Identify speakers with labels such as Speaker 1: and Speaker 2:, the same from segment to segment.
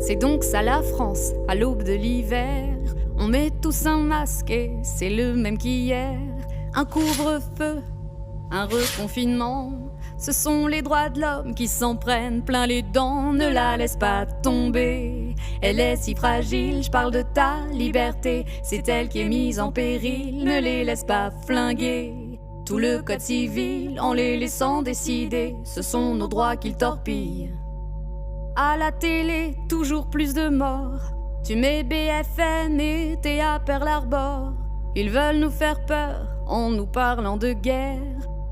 Speaker 1: C'est donc ça la France, à l'aube de l'hiver. On met tous un masque et c'est le même qu'hier. Un couvre-feu, un reconfinement. Ce sont les droits de l'homme qui s'en prennent plein les dents. Ne la laisse pas tomber, elle est si fragile. Je parle de ta liberté, c'est elle qui est mise en péril. Ne les laisse pas flinguer tout le code civil en les laissant décider. Ce sont nos droits qu'ils torpillent. À la télé, toujours plus de morts. Tu mets BFM et t'es à Pearl Harbor. Ils veulent nous faire peur en nous parlant de guerre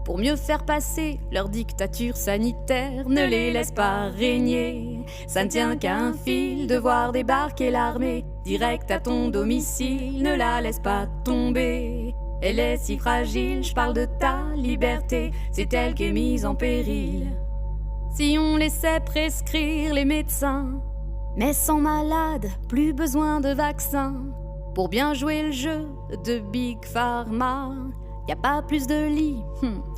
Speaker 1: pour mieux faire passer leur dictature sanitaire. Ne les laisse pas régner, ça ne tient qu'à un fil de voir débarquer l'armée direct à ton domicile. Ne la laisse pas tomber, elle est si fragile. Je parle de ta liberté, c'est elle qui est mise en péril. Si on laissait prescrire les médecins, mais sans malade, plus besoin de vaccins. Pour bien jouer le jeu de Big Pharma, y a pas plus de lits,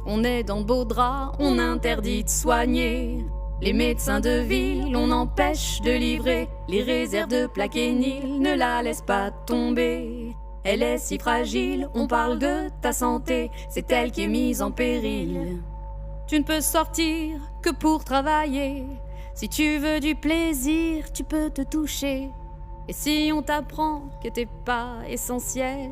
Speaker 1: on est dans de beaux draps. On interdit de soigner les médecins de ville, on empêche de livrer les réserves de Plaquenil. Ne la laisse pas tomber, elle est si fragile. On parle de ta santé, c'est elle qui est mise en péril. Tu ne peux sortir que pour travailler. Si tu veux du plaisir, tu peux te toucher. Et si on t'apprend que t'es pas essentiel,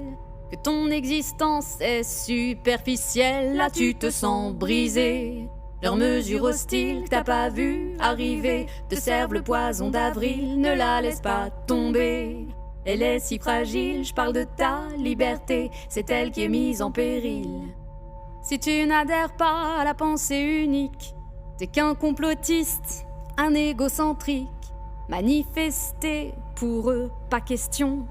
Speaker 1: que ton existence est superficielle, là tu te sens brisé. Leurs mesures hostiles que t'as pas vu arriver te servent le poison d'avril. Ne la laisse pas tomber, elle est si fragile. Je parle de ta liberté, c'est elle qui est mise en péril. Si tu n'adhères pas à la pensée unique, t'es qu'un complotiste, un égocentrique. Manifester pour eux, pas question.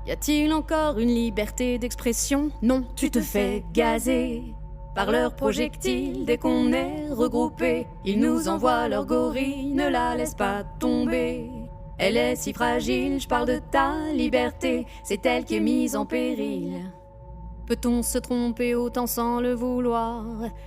Speaker 1: Y a-t-il encore une liberté d'expression? Non, tu te fais gazer par leurs projectiles. Dès qu'on est regroupés, ils nous envoient leurs gorilles. Ne la laisse pas tomber, elle est si fragile. Je parle de ta liberté, c'est elle qui est mise en péril. Peut-on se tromper autant sans le vouloir?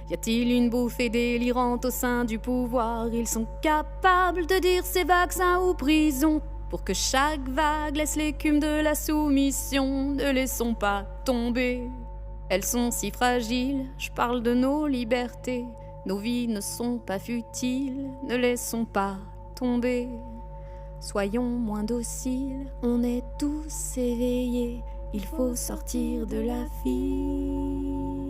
Speaker 1: Y a-t-il une bouffée délirante au sein du pouvoir? Ils sont capables de dire c'est vaccin ou prison pour que chaque vague laisse l'écume de la soumission. Ne laissons pas tomber, elles sont si fragiles. Je parle de nos libertés, nos vies ne sont pas futiles. Ne laissons pas tomber, soyons moins dociles. On est tous éveillés, il faut sortir de la file.